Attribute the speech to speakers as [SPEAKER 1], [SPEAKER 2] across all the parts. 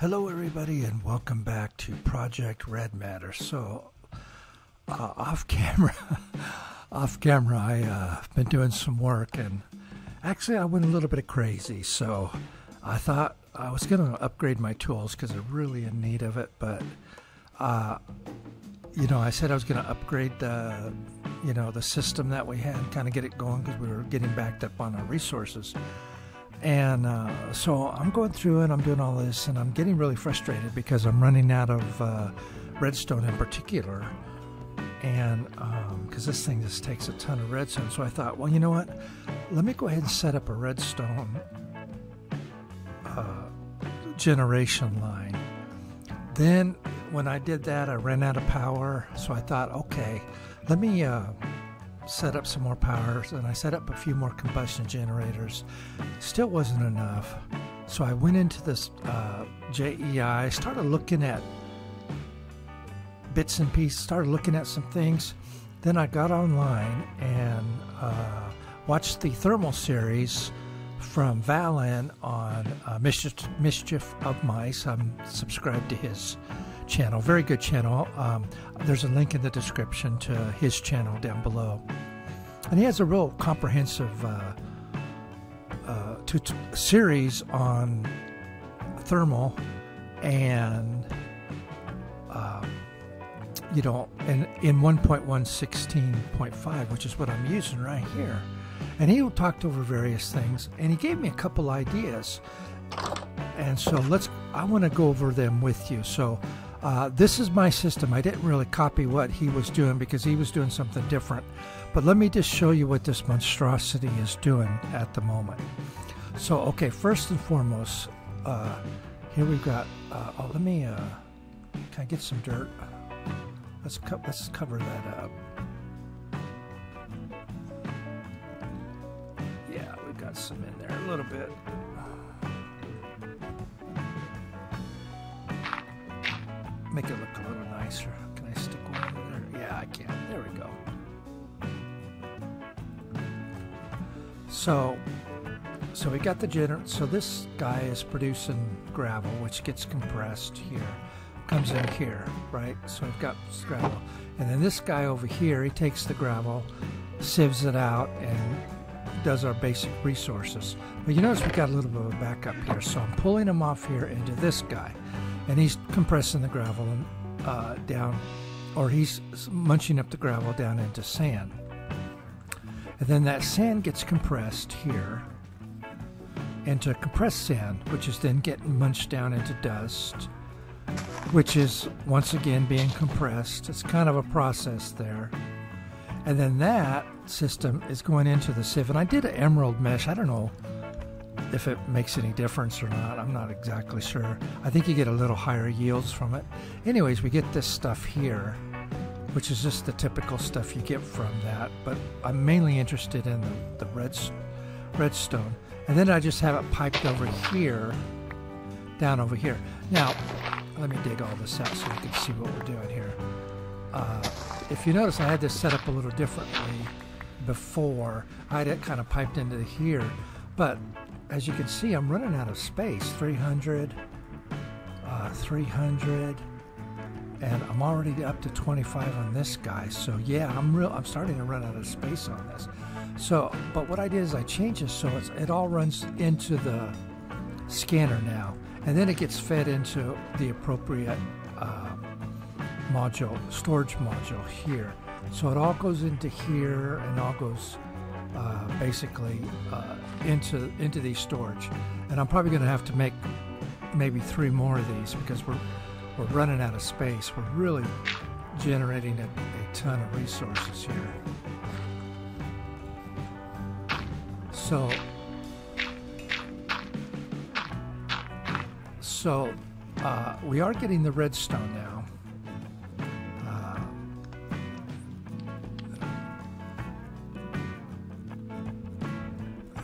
[SPEAKER 1] Hello everybody and welcome back to Project Red Matter. So off camera I've been doing some work, and actually I went a little bit crazy. So I thought I was going to upgrade my tools because I'm really in need of it, but I said I was going to upgrade the system that we had, kind of get it going because we were getting backed up on our resources. And so I'm going through and I'm doing all this, and I'm getting really frustrated because I'm running out of redstone in particular. And because this thing just takes a ton of redstone. So I thought, well, you know what? Let me go ahead and set up a redstone generation line. Then when I did that, I ran out of power. So I thought, okay, let me set up some more power, and I set up a few more combustion generators. Still wasn't enough, so I went into this JEI, started looking at bits and pieces, started looking at some things. Then I got online and watched the thermal series from Valen on Mischief of Mice. I'm subscribed to his channel, very good channel. There's a link in the description to his channel down below, and he has a real comprehensive series on thermal and in 1.116.5, which is what I'm using right here. And he talked over various things, and he gave me a couple ideas, and so I want to go over them with you. So this is my system. I didn't really copy what he was doing because he was doing something different. But let me just show you what this monstrosity is doing at the moment. So, okay, first and foremost, here we've got, let me, can I get some dirt? Let's cover that up. Yeah, we've got some in there a little bit. Make it look a little nicer. Can I stick one in there? Yeah, I can. There we go. So we got the generator. So this guy is producing gravel, which gets compressed here, comes in here, right? So we've got gravel, and then this guy over here, he takes the gravel, sieves it out, and does our basic resources. But you notice we got a little bit of a backup here, so I'm pulling him off here into this guy. And he's compressing the gravel down, or he's munching up the gravel down into sand. And then that sand gets compressed here into compressed sand, which is then getting munched down into dust, which is once again being compressed. It's kind of a process there. And then that system is going into the sieve. And I did an emerald mesh. I don't know if it makes any difference or not. I'm not exactly sure. I think you get a little higher yields from it. Anyways, we get this stuff here, which is just the typical stuff you get from that, but I'm mainly interested in the redstone. And then I just have it piped over here, down over here. Now, let me dig all this out so you can see what we're doing here. If you notice, I had this set up a little differently before. I had it kind of piped into here, but as you can see, I'm running out of space. 300, 300, and I'm already up to 25 on this guy. So yeah, I'm starting to run out of space on this. So, but what I did is I changed this so it all runs into the scanner now, and then it gets fed into the appropriate storage module here. So it all goes into here and all goes basically into these storage. And I'm probably going to have to make maybe 3 more of these because we're running out of space. We're really generating a ton of resources here. So we are getting the redstone now.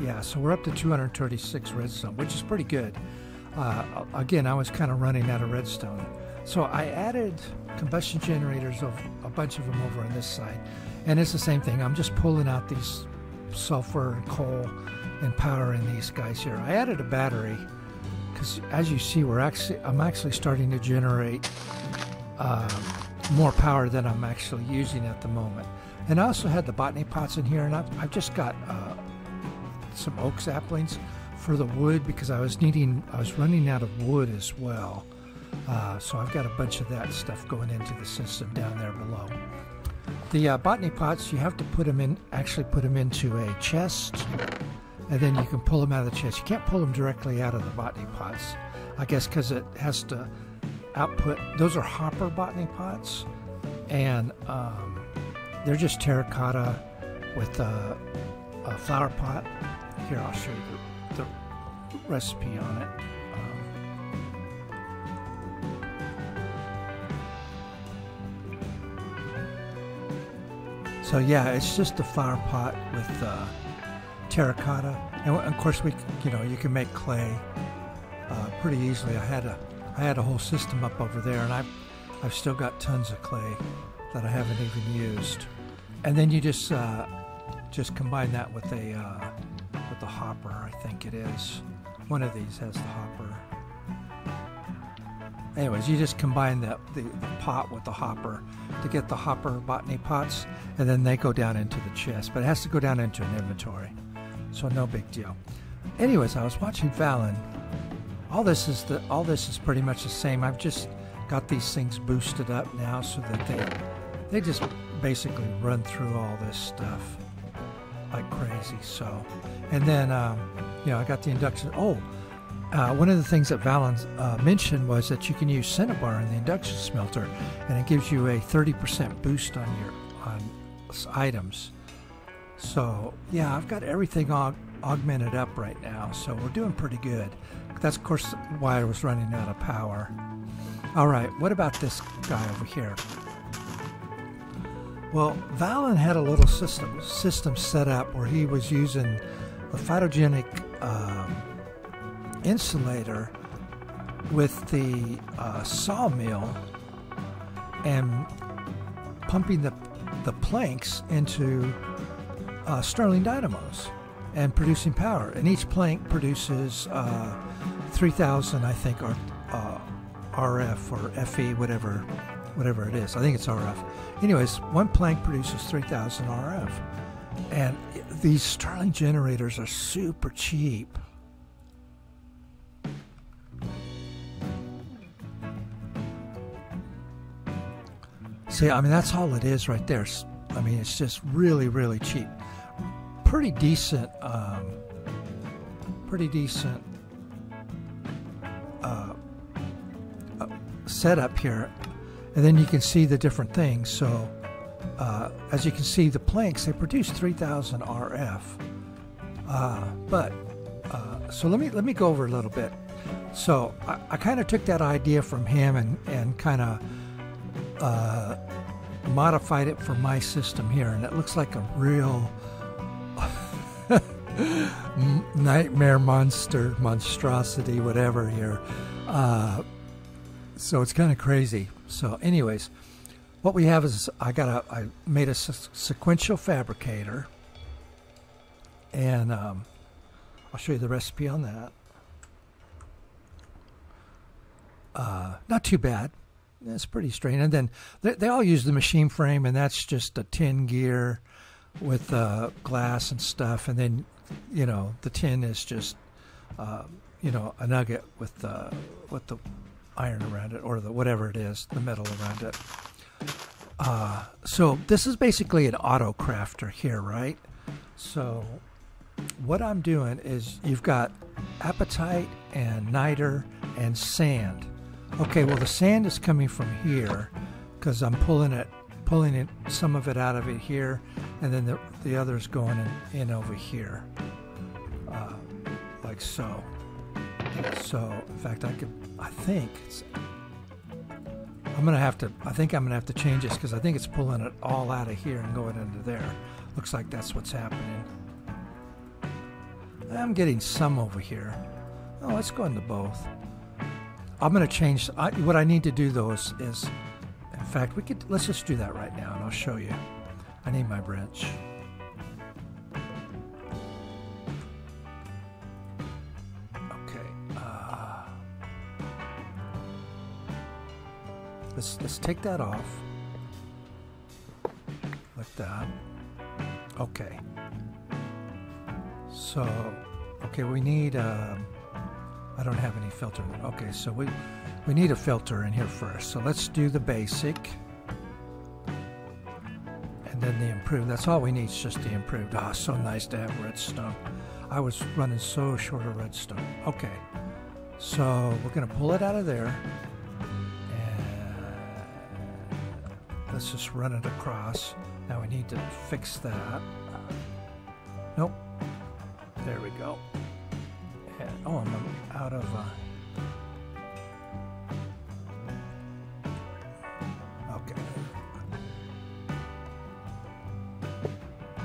[SPEAKER 1] Yeah, so we're up to 236 redstone, which is pretty good. Again, I was kind of running out of redstone. So I added combustion generators, of a bunch of them over on this side. And it's the same thing. I'm just pulling out these sulfur and coal and power in these guys here. I added a battery because as you see, I'm actually starting to generate more power than I'm actually using at the moment. And I also had the botany pots in here, and I've just got some oak saplings for the wood because I was running out of wood as well. So I've got a bunch of that stuff going into the system down there below. The botany pots, you have to put them into a chest, and then you can pull them out of the chest. You can't pull them directly out of the botany pots, I guess, because it has to output. Those are hopper botany pots, and they're just terracotta with a flower pot. Here, I'll show you the recipe on it. So yeah, it's just a flower pot with terracotta, and of course you can make clay pretty easily. I had a whole system up over there, and I've still got tons of clay that I haven't even used. And then you just combine that with the hopper, I think it is. One of these has the hopper. Anyways, you just combine the pot with the hopper to get the hopper botany pots, and then they go down into the chest. But it has to go down into an inventory, so no big deal. Anyways, I was watching Valen. All this is pretty much the same. I've just got these things boosted up now so that they just basically run through all this stuff like crazy. So, and then I got the induction. One of the things that Valen mentioned was that you can use Cinnabar in the induction smelter, and it gives you a 30% boost on items. So yeah, I've got everything augmented up right now, so we're doing pretty good. That's of course why I was running out of power. All right, what about this guy over here? Well, Valen had a little system set up where he was using the phytogenic insulator with the sawmill and pumping the planks into Stirling dynamos and producing power. And each plank produces 3,000, I think, or RF or FE, whatever it is. I think it's RF. Anyways, one plank produces 3,000 RF. And these Stirling generators are super cheap. See, I mean, that's all it is right there. I mean, it's just really, really cheap. Pretty decent setup here. And then you can see the different things. So, as you can see, the planks, they produce 3,000 RF. So let me go over a little bit. So I kind of took that idea from him and kind of modified it for my system here, and it looks like a real nightmare monstrosity, whatever here. So it's kind of crazy. So anyways, what we have is I made a sequential fabricator, and I'll show you the recipe on that. Not too bad. It's pretty strange. And then they all use the machine frame, and that's just a tin gear with glass and stuff. And then, the tin is just, a nugget with the iron around it, or the whatever it is, the metal around it. So this is basically an auto crafter here, right? So what I'm doing is you've got apatite and niter and sand. Okay, well the sand is coming from here because I'm pulling some of it out of it here, and then the other's going in over here, like so. So in fact, I think I'm gonna have to change this because I think it's pulling it all out of here and going into there. Looks like that's what's happening. I'm getting some over here. Oh, let's go into both. I'm going to change. What I need to do though is, in fact, let's just do that right now, and I'll show you. I need my wrench. Okay. let's take that off. Like that. Okay. So, okay, we need, I don't have any filter. Okay, so we need a filter in here first. So let's do the basic. And then the improved. That's all we need is just the improved. Ah, so nice to have redstone. I was running so short of redstone. Okay. So we're going to pull it out of there. And let's just run it across. Now we need to fix that. Nope. There we go. And, oh, I'm out of... okay.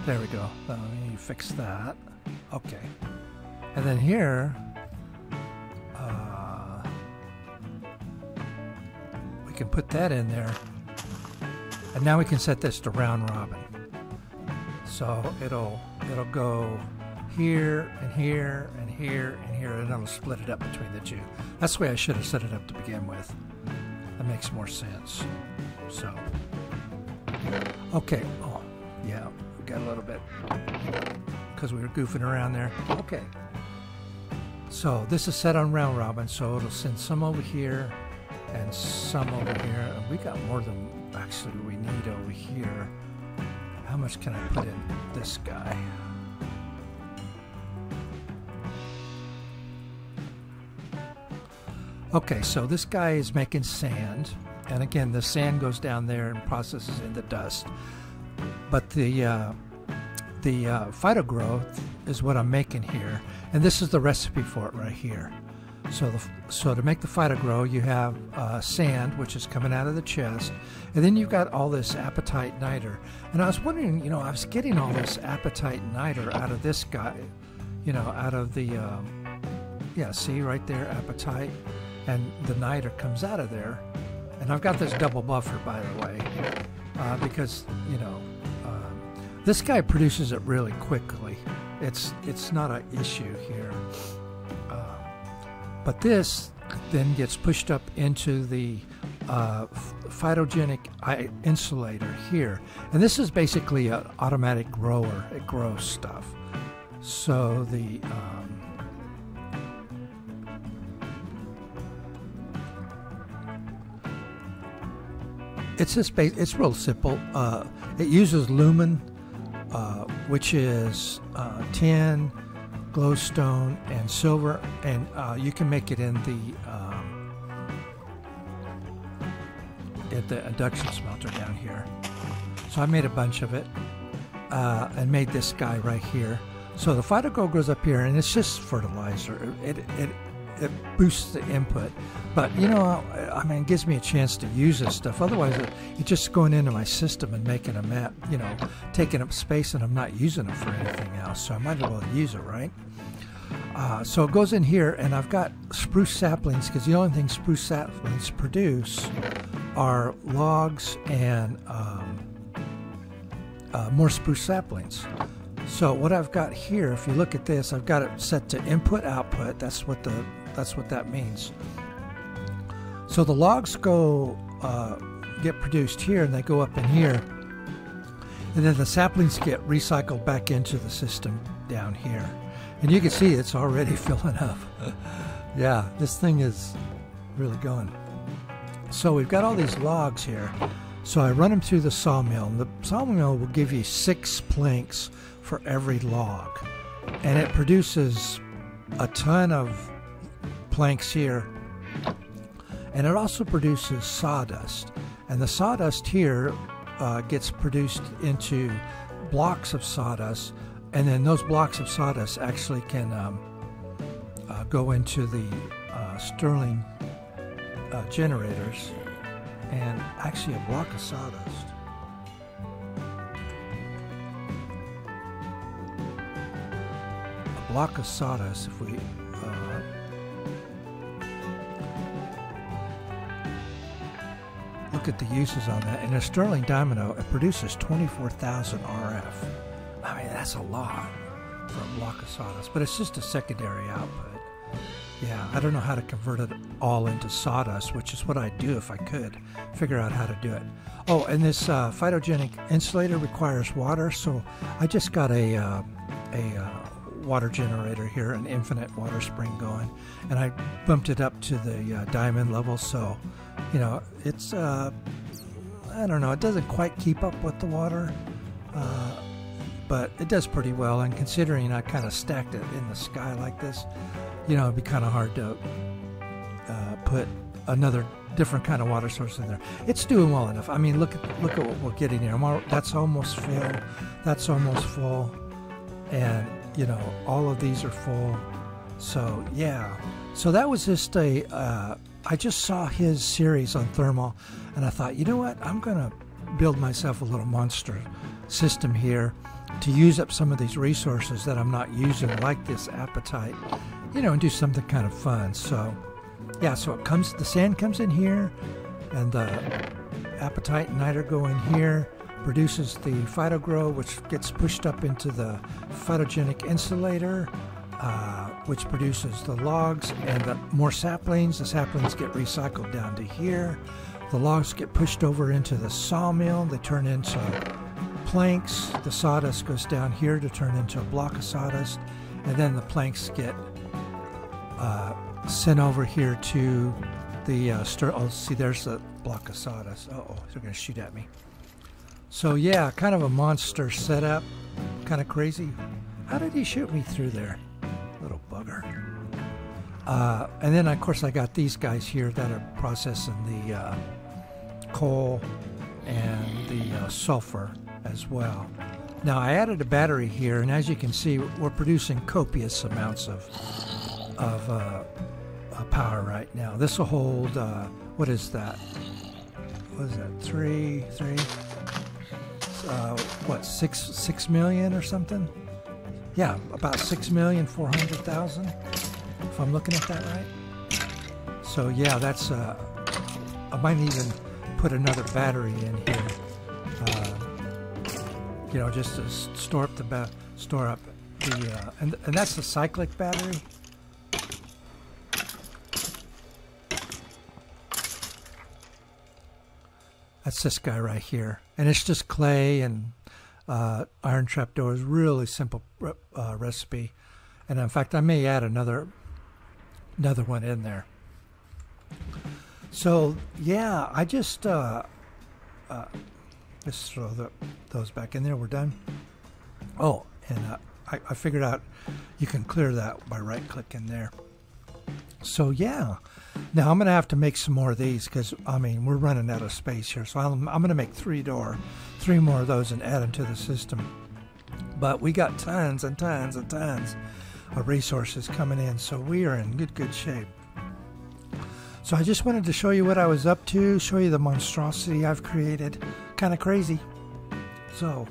[SPEAKER 1] There we go. Let me fix that. Okay. And then here... we can put that in there. And now we can set this to round robin. So it'll go here and here and here and here, and it'll split it up between the two. That's the way I should have set it up to begin with. That makes more sense. So, okay. Oh, yeah, we got a little bit because we were goofing around there. Okay. So this is set on round robin, so it'll send some over here and some over here. And we got more than actually we need over here. How much can I put in this guy? Okay, so this guy is making sand. And again, the sand goes down there and processes into dust. But the phytogrowth is what I'm making here. And this is the recipe for it right here. So to make the phytogrow, you have sand, which is coming out of the chest, and then you've got all this apatite niter. And I was wondering, I was getting all this apatite niter out of this guy, out of the, yeah, see right there, apatite, and the niter comes out of there. And I've got this double buffer, by the way, because, this guy produces it really quickly. It's not an issue here. But this then gets pushed up into the phytogenic insulator here. And this is basically an automatic grower. It grows stuff. So the... it's just it's real simple. It uses lumen, which is tin, glowstone, and silver, and you can make it in the induction smelter down here. So I made a bunch of it and made this guy right here. So the phytogrow goes up here, and it's just fertilizer. It boosts the input, but I mean, it gives me a chance to use this stuff. Otherwise, it's just going into my system and making a map, taking up space, and I'm not using it for anything else. So I might as well use it, right? So it goes in here, and I've got spruce saplings, because the only thing spruce saplings produce are logs and more spruce saplings. So what I've got here, if you look at this, I've got it set to input output. That's what that means. So the logs get produced here, and they go up in here, and then the saplings get recycled back into the system down here. And you can see it's already filling up. Yeah, this thing is really going. So we've got all these logs here. So I run them through the sawmill, and the sawmill will give you 6 planks for every log, and it produces a ton of planks here, and it also produces sawdust, and the sawdust here gets produced into blocks of sawdust, and then those blocks of sawdust actually can go into the Stirling generators, and actually a block of sawdust. Block of sawdust, if we look at the uses on that, in a Stirling Dynamo, it produces 24,000 RF. I mean, that's a lot for a block of sawdust, but it's just a secondary output. Yeah, I don't know how to convert it all into sawdust, which is what I'd do if I could figure out how to do it. Oh, and this phytogenic insulator requires water, so I just got a water generator here, an infinite water spring going, and I bumped it up to the diamond level, so, you know, it's, I don't know, it doesn't quite keep up with the water, but it does pretty well, and considering I kind of stacked it in the sky like this, you know, it'd be kind of hard to put another different kind of water source in there. It's doing well enough. I mean, look at what we're getting here. That's almost filled. That's almost full, and you know, all of these are full. So yeah. So that was just I just saw his series on thermal, and I thought, you know what? I'm gonna build myself a little monster system here to use up some of these resources that I'm not using, like this apatite, you know, and do something kind of fun. So yeah, so it comes, the sand comes in here, and the apatite and niter go in here, produces the phytogrow, which gets pushed up into the phytogenic insulator, which produces the logs and the more saplings. The saplings get recycled down to here. The logs get pushed over into the sawmill. They turn into planks. The sawdust goes down here to turn into a block of sawdust, and then the planks get sent over here to the oh, see, there's the block of sawdust. Uh-oh, they're going to shoot at me. So yeah, kind of a monster setup, kind of crazy. How did he shoot me through there? Little bugger. And then of course I got these guys here that are processing the coal and the sulfur as well. Now I added a battery here, and as you can see, we're producing copious amounts of power right now. This will hold, what is that? What is that? Three? What, 6 million or something? Yeah, about 6,400,000, if I'm looking at that right. So yeah, that's I might even put another battery in here, you know, just to store up the and that's the cyclic battery. That's this guy right here, and it's just clay and iron trapdoor. Is really simple recipe, and in fact I may add another one in there. So yeah, I just let's throw those back in there. We're done. Oh, and I figured out you can clear that by right clicking there. So yeah, now I'm gonna have to make some more of these, because I mean we're running out of space here. So I'm gonna make three more of those and add them to the system. But we got tons and tons and tons of resources coming in, so we are in good shape. So I just wanted to show you what I was up to, show you the monstrosity I've created. Kind of crazy. So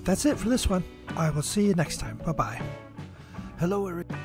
[SPEAKER 1] that's it for this one. I will see you next time. Bye bye. Hello everyone.